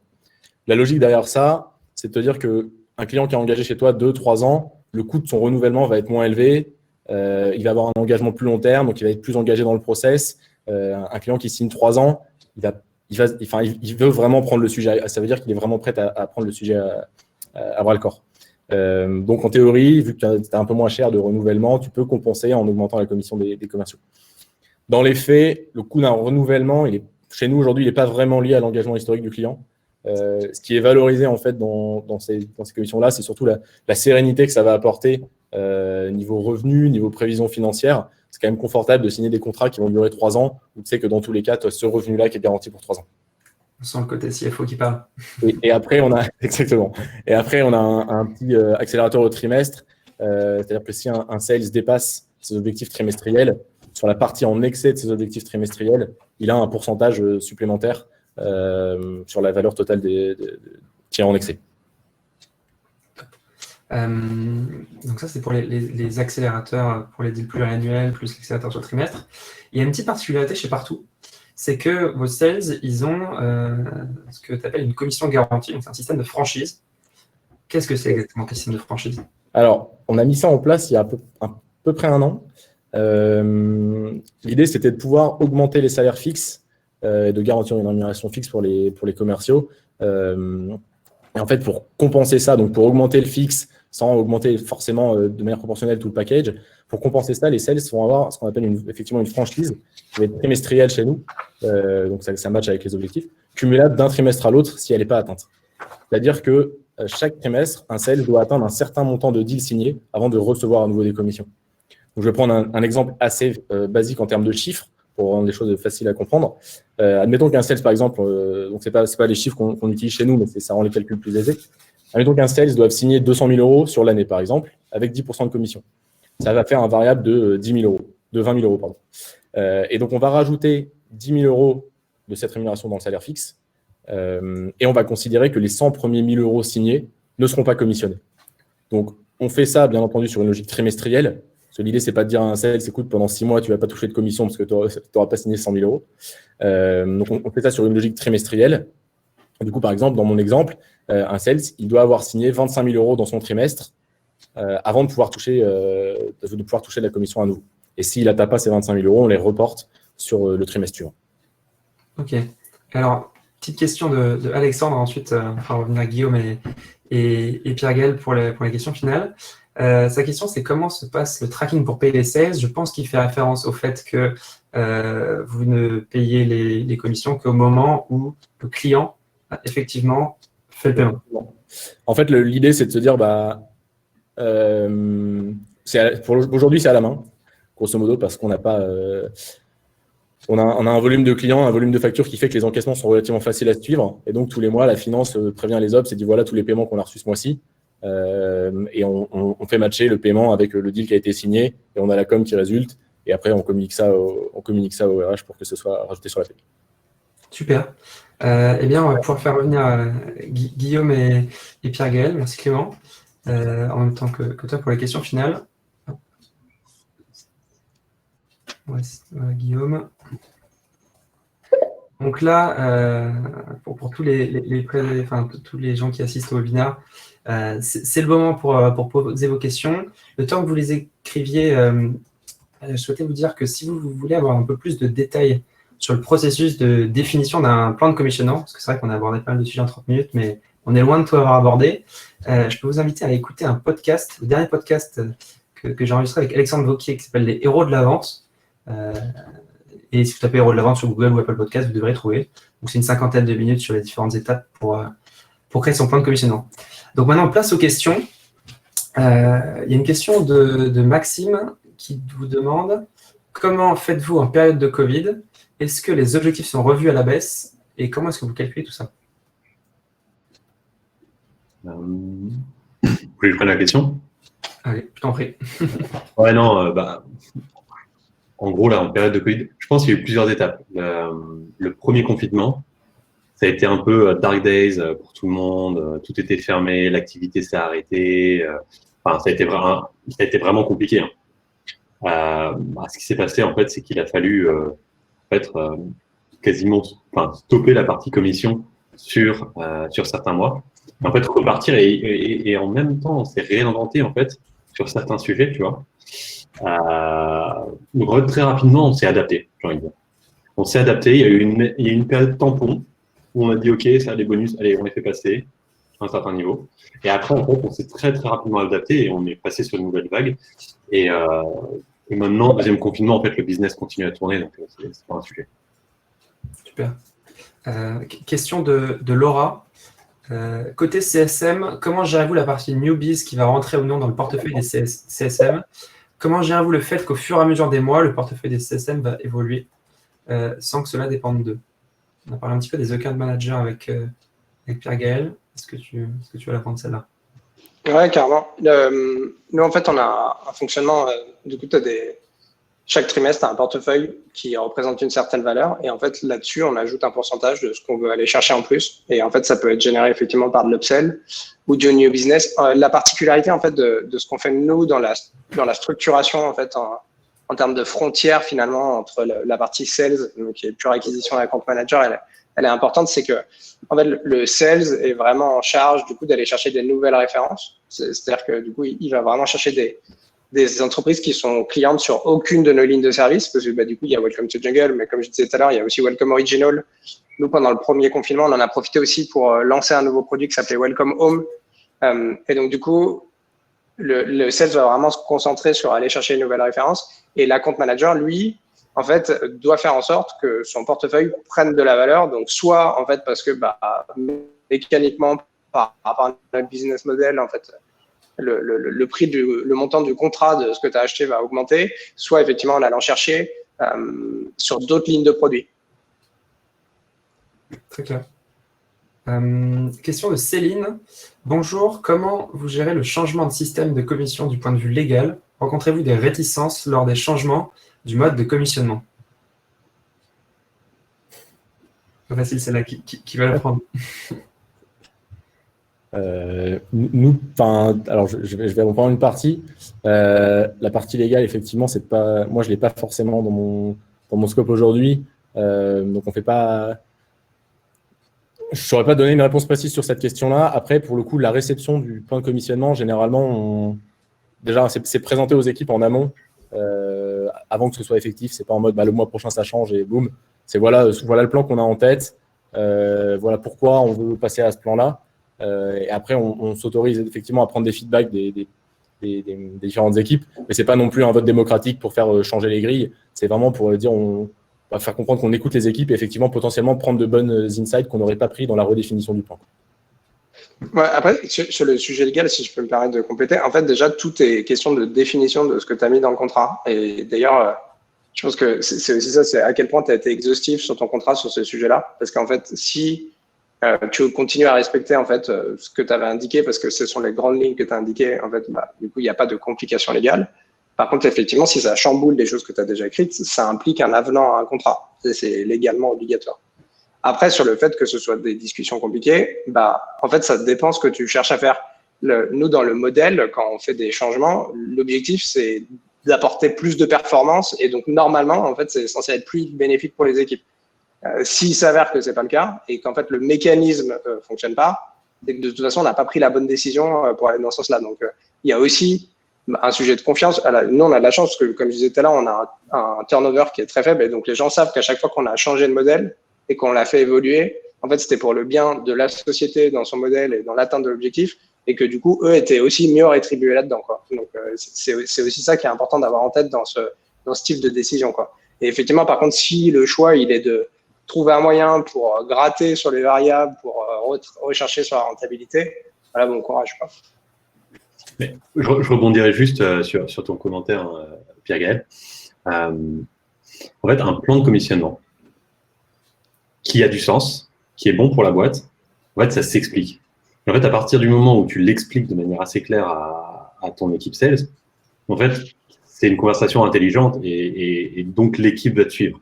La logique derrière ça, c'est de te dire qu'un client qui a engagé chez toi 2-3 ans, le coût de son renouvellement va être moins élevé. Il va avoir un engagement plus long terme, donc il va être plus engagé dans le process. Un client qui signe 3 ans, il veut vraiment prendre le sujet. Ça veut dire qu'il est vraiment prêt à prendre le sujet à bras le corps. Donc, en théorie, vu que tu as un peu moins cher de renouvellement, tu peux compenser en augmentant la commission des commerciaux. Dans les faits, le coût d'un renouvellement, chez nous aujourd'hui, il n'est pas vraiment lié à l'engagement historique du client. Ce qui est valorisé en fait dans ces commissions-là, c'est surtout la sérénité que ça va apporter niveau revenu, niveau prévision financière. C'est quand même confortable de signer des contrats qui vont durer 3 ans, où tu sais que dans tous les cas, tu as ce revenu-là qui est garanti pour 3 ans. On sent le côté CFO qui parle. Et après, on a exactement. Et après, on a un petit accélérateur au trimestre. C'est-à-dire que si un sales dépasse ses objectifs trimestriels, sur la partie en excès de ses objectifs trimestriels, il a un pourcentage supplémentaire sur la valeur totale qui est en excès. Donc ça, c'est pour les accélérateurs, pour les deals pluriannuels, plus l'accélérateur sur le trimestre. Il y a une petite particularité chez Partout, c'est que vos sales, ils ont ce que tu appelles une commission garantie, donc c'est un système de franchise. Qu'est-ce que c'est exactement qu'un système de franchise? Alors, on a mis ça en place il y a à peu près 1 an. L'idée, c'était de pouvoir augmenter les salaires fixes et de garantir une rémunération fixe pour les commerciaux. Et en fait, pour compenser ça, donc pour augmenter le fixe sans augmenter forcément de manière proportionnelle tout le package, pour compenser ça, les sales vont avoir ce qu'on appelle effectivement une franchise qui va être trimestrielle chez nous, donc ça match avec les objectifs, cumulable d'un trimestre à l'autre si elle n'est pas atteinte. C'est-à-dire que chaque trimestre, un sales doit atteindre un certain montant de deals signés avant de recevoir à nouveau des commissions. Donc, je vais prendre un exemple assez basique en termes de chiffres. pour rendre les choses faciles à comprendre. Admettons qu'un sales, par exemple, donc c'est pas les chiffres qu'on utilise chez nous, mais ça rend les calculs plus aisés. Admettons qu'un sales doit signer 200 000 euros sur l'année, par exemple, avec 10% de commission. Ça va faire un variable de 10 000 euros, de 20 000 euros, pardon. Et donc, on va rajouter 10 000 euros de cette rémunération dans le salaire fixe et on va considérer que les 100 premiers 1 000 euros signés ne seront pas commissionnés. Donc, on fait ça, bien entendu, sur une logique trimestrielle. Parce que l'idée, c'est pas de dire à un sales, écoute, pendant 6 mois, tu vas pas toucher de commission parce que tu n'auras pas signé 100 000 euros. Donc, on fait ça sur une logique trimestrielle. Du coup, par exemple, dans mon exemple, un sales, il doit avoir signé 25 000 euros dans son trimestre avant de pouvoir toucher de la commission à nouveau. Et s'il n'atteint pas ces 25 000 euros, on les reporte sur le trimestre suivant. Ok. Alors, petite question de Alexandre, ensuite on va revenir à Guillaume et Pierre-Gaël pour les questions finales. Sa question, c'est comment se passe le tracking pour payer les sales? Je pense qu'il fait référence au fait que vous ne payez les commissions qu'au moment où le client effectivement fait le paiement. En fait, l'idée, c'est de se dire, aujourd'hui, c'est à la main, grosso modo, parce qu'on n'a pas... on a un volume de clients, un volume de factures qui fait que les encaissements sont relativement faciles à suivre. Et donc, tous les mois, la finance prévient les ops et dit, voilà tous les paiements qu'on a reçus ce mois-ci. Et on fait matcher le paiement avec le deal qui a été signé et on a la com qui résulte. Et après, on communique ça au RH pour que ce soit rajouté sur la paie. Super. Eh bien, on va pouvoir faire revenir Guillaume et Pierre-Gaël. Merci Clément. En même temps que toi pour les questions finales. Ouais, Guillaume. Donc là, pour tous tous les gens qui assistent au webinaire, c'est le moment pour poser vos questions. Le temps que vous les écriviez, je souhaitais vous dire que si vous voulez avoir un peu plus de détails sur le processus de définition d'un plan de commissionnement, parce que c'est vrai qu'on a abordé pas mal de sujets en 30 minutes, mais on est loin de tout avoir abordé, je peux vous inviter à écouter un podcast, le dernier podcast que j'ai enregistré avec Alexandre Vauquier qui s'appelle « Les héros de la vente ». Et si vous tapez héros de la vente sur Google ou Apple Podcast, vous devrez trouver. Donc c'est une 50aine de minutes sur les différentes étapes pour créer son plan de commissionnement. Donc maintenant, place aux questions. Il y a une question de Maxime qui vous demande comment faites-vous en période de Covid? Est-ce que les objectifs sont revus à la baisse? Et comment est-ce que vous calculez tout ça? Vous voulez que je prenne la question? Allez, je t'en prie. Ouais, non, en gros, là, en période de Covid, je pense qu'il y a eu plusieurs étapes. Le premier confinement, ça a été un peu dark days pour tout le monde. Tout était fermé, l'activité s'est arrêtée. Ça a été vraiment compliqué. Ce qui s'est passé, en fait, c'est qu'il a fallu quasiment stopper la partie commission sur certains mois. En fait, repartir et en même temps, on s'est réinventé, en fait, sur certains sujets, tu vois. Donc, très rapidement, on s'est adapté, j'ai envie de dire. On s'est adapté, il y a eu une période tampon où on a dit, OK, ça, les bonus, allez, on les fait passer à un certain niveau. Et après, en fait, on s'est très, très rapidement adapté et on est passé sur une nouvelle vague. Et maintenant, deuxième confinement, en fait, le business continue à tourner, donc c'est pas un sujet. Super. Question de Laura. Côté CSM, comment gérez-vous la partie newbies qui va rentrer ou non dans le portefeuille des CSM? Comment gérez-vous le fait qu'au fur et à mesure des mois, le portefeuille des CSM va évoluer sans que cela dépende d'eux? On a parlé un petit peu des account managers avec Pierre-Gaël. Est-ce que tu vas la prendre celle-là? Ouais, carrément. Nous, en fait, on a un fonctionnement. Du coup, chaque trimestre, tu as un portefeuille qui représente une certaine valeur. Et en fait, là-dessus, on ajoute un pourcentage de ce qu'on veut aller chercher en plus. Et en fait, ça peut être généré effectivement par de l'upsell ou du new business. La particularité, en fait, de ce qu'on fait nous dans la structuration, en fait, en termes de frontières, finalement, entre la partie sales, donc qui est pure acquisition et account manager, elle est importante. C'est que, en fait, le sales est vraiment en charge, du coup, d'aller chercher des nouvelles références. C'est-à-dire que, du coup, il va vraiment chercher des entreprises qui sont clientes sur aucune de nos lignes de service, parce que du coup, il y a Welcome to Jungle, mais comme je disais tout à l'heure, il y a aussi Welcome Original. Nous, pendant le premier confinement, on en a profité aussi pour lancer un nouveau produit qui s'appelait Welcome Home. Et donc, du coup, le sales va vraiment se concentrer sur aller chercher une nouvelle référence. Et l'account manager, lui, en fait, doit faire en sorte que son portefeuille prenne de la valeur. Donc, soit, en fait, parce que mécaniquement, par rapport à notre business model, en fait, le prix le montant du contrat de ce que tu as acheté va augmenter, soit effectivement en allant chercher sur d'autres lignes de produits. Très clair. Question de Céline. Bonjour, comment vous gérez le changement de système de commission du point de vue légal? Rencontrez-vous des réticences lors des changements du mode de commissionnement? Pas facile, c'est là qui va le prendre. Alors je vais reprendre une partie. La partie légale, effectivement, c'est pas, moi je l'ai pas forcément dans mon scope aujourd'hui. Donc on fait pas. Je ne saurais pas donner une réponse précise sur cette question-là. Après, pour le coup, la réception du plan de commissionnement, généralement, déjà, c'est présenté aux équipes en amont, avant que ce soit effectif. C'est pas en mode le mois prochain ça change et boum. C'est voilà le plan qu'on a en tête. Voilà pourquoi on veut passer à ce plan-là. Et après, on s'autorise effectivement à prendre des feedbacks des différentes équipes. Mais c'est pas non plus un vote démocratique pour faire changer les grilles. C'est vraiment pour dire on va faire comprendre qu'on écoute les équipes et effectivement potentiellement prendre de bonnes insights qu'on n'aurait pas pris dans la redéfinition du plan. Ouais, après, sur le sujet légal, si je peux me permettre de compléter, en fait, déjà, tout est question de définition de ce que tu as mis dans le contrat. Et d'ailleurs, je pense que c'est aussi ça, c'est à quel point tu as été exhaustif sur ton contrat sur ce sujet-là. Parce qu'en fait, si tu continues à respecter en fait ce que tu avais indiqué, parce que ce sont les grandes lignes que tu as indiquées, en fait, du coup, il n'y a pas de complications légales. Par contre, effectivement, si ça chamboule les choses que tu as déjà écrites, ça implique un avenant à un contrat. C'est légalement obligatoire. Après, sur le fait que ce soit des discussions compliquées, en fait, ça dépend ce que tu cherches à faire. Nous, dans le modèle, quand on fait des changements, l'objectif, c'est d'apporter plus de performance. Et donc, normalement, en fait, c'est censé être plus bénéfique pour les équipes. S'il s'avère que c'est pas le cas et qu'en fait, le mécanisme fonctionne pas, c'est que de toute façon, on n'a pas pris la bonne décision pour aller dans ce sens-là. Donc, il y a aussi un sujet de confiance. Nous, on a de la chance parce que, comme je disais tout à l'heure, on a un turnover qui est très faible. Et donc, les gens savent qu'à chaque fois qu'on a changé de modèle et qu'on l'a fait évoluer, en fait, c'était pour le bien de la société dans son modèle et dans l'atteinte de l'objectif. Et que du coup, eux étaient aussi mieux rétribués là-dedans, quoi. Donc, c'est aussi ça qui est important d'avoir en tête dans ce type de décision, quoi. Et effectivement, par contre, si le choix, il est de trouver un moyen pour gratter sur les variables, pour rechercher sur la rentabilité, voilà, bon courage, quoi. Mais je rebondirai juste sur ton commentaire, Pierre-Gaël. En fait, un plan de commissionnement qui a du sens, qui est bon pour la boîte, en fait, ça s'explique. En fait, à partir du moment où tu l'expliques de manière assez claire à ton équipe sales, en fait, c'est une conversation intelligente et donc l'équipe va te suivre.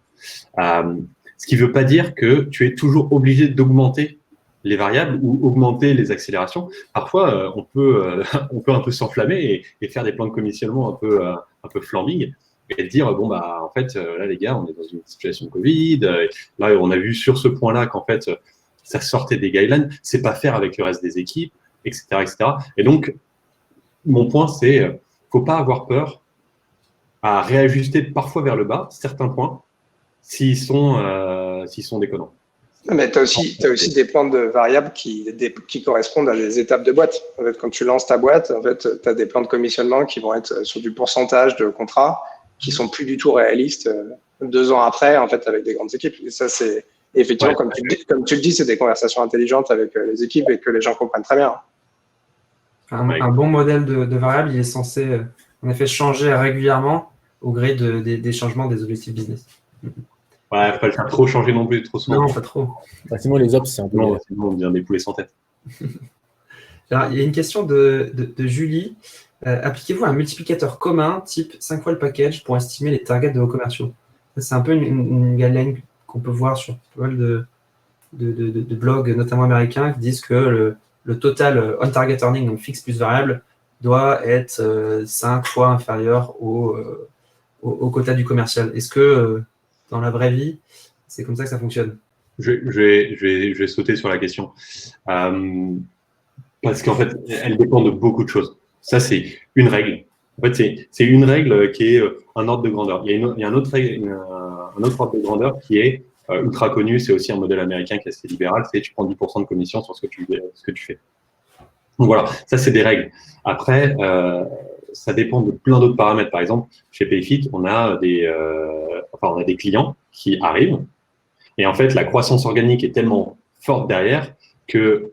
Ce qui ne veut pas dire que tu es toujours obligé d'augmenter les variables ou augmenter les accélérations. Parfois, on peut un peu s'enflammer et faire des plans de commissionnement un peu flambing et dire en fait, là les gars, on est dans une situation de Covid. Là, on a vu sur ce point-là qu'en fait, ça sortait des guidelines. C'est pas faire avec le reste des équipes, etc., etc. Et donc, mon point, c'est faut pas avoir peur à réajuster parfois vers le bas certains points s'ils sont déconnants. Mais tu as aussi des plans de variables qui correspondent à des étapes de boîte. En fait, quand tu lances ta boîte, en fait, tu as des plans de commissionnement qui vont être sur du pourcentage de contrats qui sont plus du tout réalistes 2 ans après, en fait, avec des grandes équipes. Et ça, c'est effectivement, comme tu le dis, c'est des conversations intelligentes avec les équipes et que les gens comprennent très bien. Un bon modèle de variable, il est censé, en effet, changer régulièrement au gré des changements des objectifs business. Ouais, faut pas le faire trop changer non plus, trop souvent. Non, pas trop. Sinon, les ops, c'est un peu. Non, sinon, on devient des poulets sans tête. Alors, il y a une question de Julie. Appliquez-vous un multiplicateur commun, type 5 fois le package, pour estimer les targets de vos commerciaux? C'est un peu une guideline qu'on peut voir sur pas mal de blogs, notamment américains, qui disent que le total on-target earning, donc fixe plus variable, doit être 5 fois inférieur au quota du commercial. Est-ce que dans la vraie vie, c'est comme ça que ça fonctionne? Je vais sauter sur la question. Parce qu'en fait, elle dépend de beaucoup de choses. Ça, c'est une règle. En fait, c'est une règle qui est un ordre de grandeur. Il y a un autre ordre de grandeur qui est ultra connu. C'est aussi un modèle américain qui est assez libéral. C'est tu prends 10% de commission sur ce que tu fais. Donc voilà, ça, c'est des règles. Après, ça dépend de plein d'autres paramètres. Par exemple, chez Payfit, on a des clients qui arrivent. Et en fait, la croissance organique est tellement forte derrière que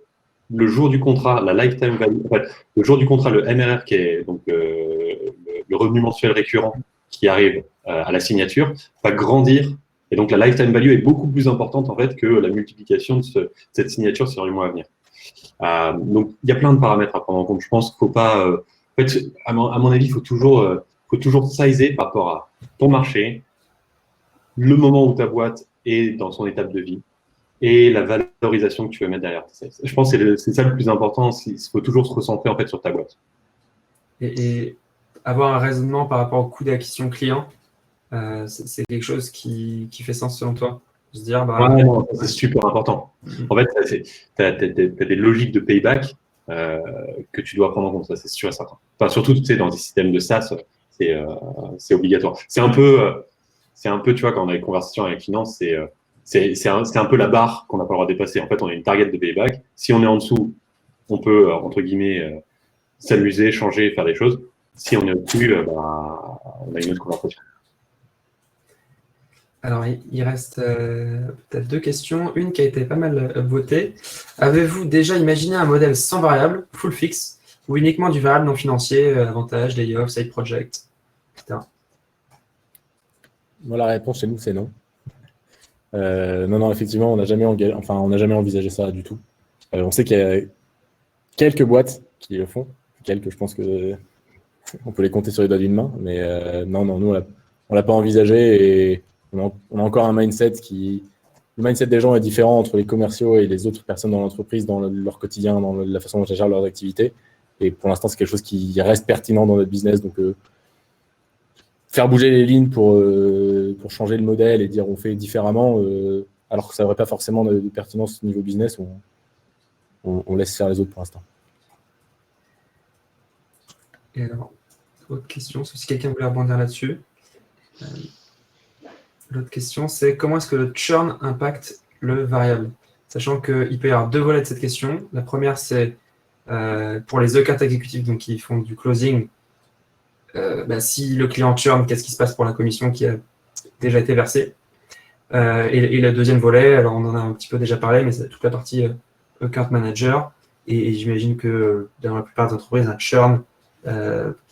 le jour du contrat, la lifetime value, en fait, le jour du contrat, le MRR, qui est donc le revenu mensuel récurrent qui arrive à la signature va grandir. Et donc, la lifetime value est beaucoup plus importante en fait que la multiplication de cette signature sur les mois à venir. Donc, il y a plein de paramètres à prendre en compte. Je pense qu'il ne faut pas… en fait, à mon avis, il faut toujours sizer par rapport à ton marché, le moment où ta boîte est dans son étape de vie et la valorisation que tu veux mettre derrière. Je pense que c'est ça le plus important. Il faut toujours se recentrer en fait sur ta boîte. Et avoir un raisonnement par rapport au coût d'acquisition client, c'est quelque chose qui fait sens selon toi? Se dire, non, c'est super important. En fait, tu as des logiques de payback que tu dois prendre en compte, ça c'est sûr et certain. Enfin, surtout, tu sais, dans des systèmes de SaaS, c'est obligatoire. C'est un peu, tu vois, quand on a des conversations avec finance, c'est un peu la barre qu'on n'a pas le droit de dépasser. En fait, on a une target de payback. Si on est en dessous, on peut, entre guillemets, s'amuser, changer, faire des choses. Si on est au-dessus, on a une autre conversation. Alors, il reste peut-être 2 questions. Une qui a été pas mal votée. Avez-vous déjà imaginé un modèle sans variable, full fixe, ou uniquement du variable non financier, avantage, layoff, side project, etc. Moi, la réponse chez nous, c'est non. Non, effectivement, on n'a jamais envisagé ça du tout. On sait qu'il y a quelques boîtes qui le font. Quelques, je pense que on peut les compter sur les doigts d'une main. Mais non, nous, on l'a pas envisagé et on a encore un mindset le mindset des gens est différent entre les commerciaux et les autres personnes dans l'entreprise, dans leur quotidien, dans la façon dont ils gèrent leurs activités. Et pour l'instant, c'est quelque chose qui reste pertinent dans notre business. Donc, faire bouger les lignes pour changer le modèle et dire on fait différemment, alors que ça n'aurait pas forcément de pertinence au niveau business, on laisse faire les autres pour l'instant. Et alors, autre question, si quelqu'un voulait rebondir là-dessus. L'autre question, c'est comment est-ce que le churn impacte le variable? Sachant qu'il peut y avoir 2 volets de cette question. La première, c'est pour les account exécutifs donc, qui font du closing. Si le client churn, qu'est-ce qui se passe pour la commission qui a déjà été versée? Et le deuxième volet, alors on en a un petit peu déjà parlé, mais c'est toute la partie account manager. Et j'imagine que dans la plupart des entreprises, un churn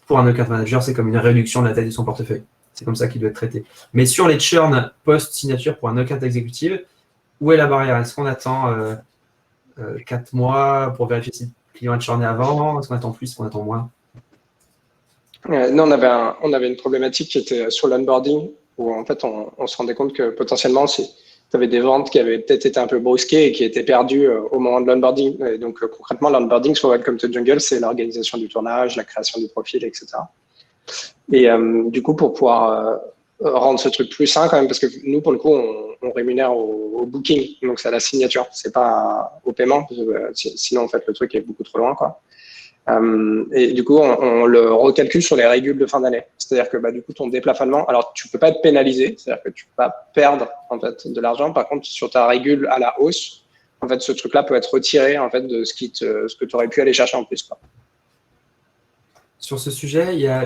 pour un account manager, c'est comme une réduction de la taille de son portefeuille. C'est comme ça qu'il doit être traité. Mais sur les churn post-signature pour un account exécutif, où est la barrière? Est-ce qu'on attend 4 mois pour vérifier si le client a churné avant? Est-ce qu'on attend plus? Est-ce qu'on attend moins? Non, on avait une problématique qui était sur l'onboarding, où en fait, on se rendait compte que potentiellement, si tu avais des ventes qui avaient peut-être été un peu brusquées et qui étaient perdues au moment de l'onboarding. Et donc, concrètement, l'onboarding sur Welcome to Jungle, c'est l'organisation du tournage, la création du profil, etc. Et du coup, pour pouvoir rendre ce truc plus sain quand même, parce que nous, pour le coup, on rémunère au booking, donc c'est à la signature, c'est pas au paiement, parce que, sinon, en fait, le truc est beaucoup trop loin, quoi. Et du coup, on le recalcule sur les régules de fin d'année. C'est-à-dire que du coup, ton déplafonnement, alors tu peux pas être pénalisé, c'est-à-dire que tu peux pas perdre en fait de l'argent. Par contre, sur ta régule à la hausse, en fait, ce truc-là peut être retiré en fait de ce que tu aurais pu aller chercher en plus, quoi. Sur ce sujet, il y a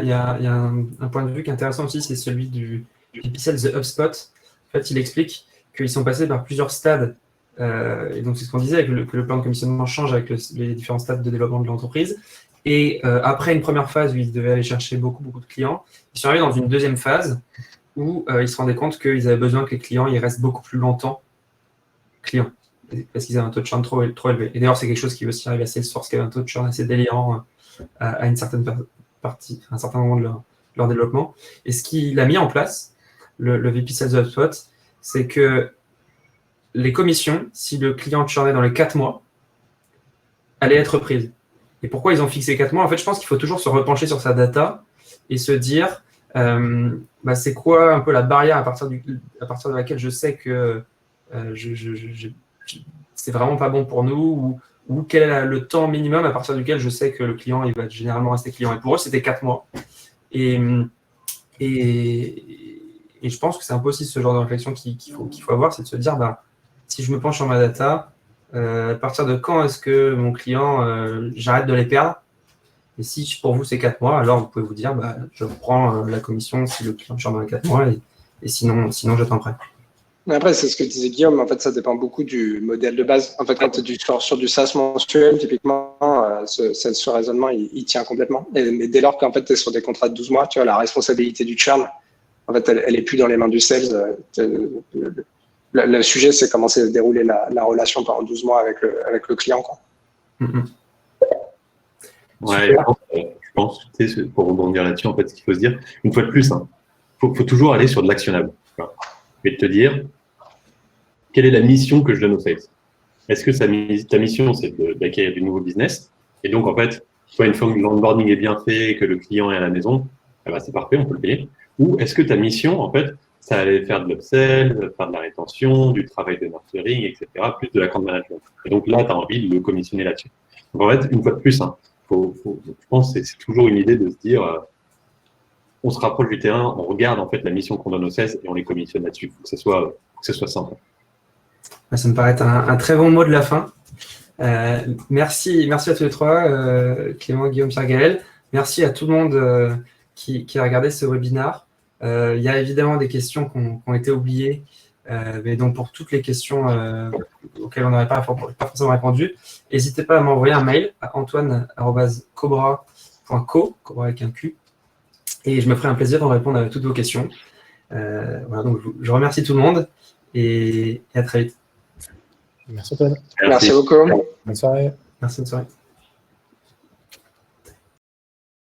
un point de vue qui est intéressant aussi, c'est celui du VP Sales de HubSpot. En fait, il explique qu'ils sont passés par plusieurs stades. Et donc, c'est ce qu'on disait, que le plan de commissionnement change avec les différents stades de développement de l'entreprise. Et après une première phase où ils devaient aller chercher beaucoup de clients, ils sont arrivés dans une deuxième phase où ils se rendaient compte qu'ils avaient besoin que les clients ils restent beaucoup plus longtemps clients, parce qu'ils avaient un taux de churn trop élevé. Et d'ailleurs, c'est quelque chose qui aussi arrive à Salesforce, qui avait un taux de churn assez délirant à une certaine partie, à un certain moment de leur développement. Et ce qu'il a mis en place, le VP Sales de HubSpot, c'est que les commissions, si le client churnait dans les 4 mois, allaient être prises. Et pourquoi ils ont fixé 4 mois? En fait, je pense qu'il faut toujours se repencher sur sa data et se dire c'est quoi un peu la barrière à partir de laquelle je sais que c'est vraiment pas bon pour nous ou quel est le temps minimum à partir duquel je sais que le client il va généralement rester client. Et pour eux, c'était 4 mois. Et je pense que c'est un peu aussi ce genre de réflexion qu'il faut avoir, c'est de se dire si je me penche sur ma data, à partir de quand est-ce que mon client, j'arrête de les perdre? Et si pour vous c'est 4 mois, alors vous pouvez vous dire je prends la commission si le client churn dans les 4 mois et sinon j'attends après. Après, c'est ce que disait Guillaume, en fait, ça dépend beaucoup du modèle de base. En fait, quand tu es sur du SaaS mensuel, typiquement, ce raisonnement, il tient complètement. Mais dès lors qu'en fait, tu es sur des contrats de 12 mois, tu vois, la responsabilité du churn, en fait, elle est plus dans les mains du sales. Le sujet, c'est comment se dérouler la relation pendant 12 mois avec le client, quoi. Ouais, je pense, tu sais, pour rebondir là-dessus, en fait, ce qu'il faut se dire, une fois de plus, faut toujours aller sur de l'actionnable. Et te dire, quelle est la mission que je donne aux sales? Est-ce que ta mission, c'est d'acquérir du nouveau business? Et donc, en fait, soit une fois que l'onboarding est bien fait et que le client est à la maison, eh ben, c'est parfait, on peut le payer. Ou est-ce que ta mission, en fait, ça allait faire de l'upsell, faire de la rétention, du travail de nurturing, etc., plus de l'account management. Et donc là, tu as envie de le commissionner là-dessus. Donc, en fait, une fois de plus, je pense que c'est toujours une idée de se dire, on se rapproche du terrain, on regarde en fait la mission qu'on donne aux sales et on les commissionne là-dessus. Il faut que ce soit simple. Ça me paraît être un très bon mot de la fin. Merci à tous les trois, Clément, Guillaume, Pierre, Gaël. Merci à tout le monde qui a regardé ce webinaire. Il y a évidemment des questions qui ont été oubliées, mais donc pour toutes les questions auxquelles on n'aurait pas forcément répondu, n'hésitez pas à m'envoyer un mail à antoine@cobra.co, Cobra avec un Q, et je me ferai un plaisir de répondre à toutes vos questions. Voilà, donc je remercie tout le monde et à très vite. Merci Antoine. Merci beaucoup. Bonne soirée. Merci, bonne soirée.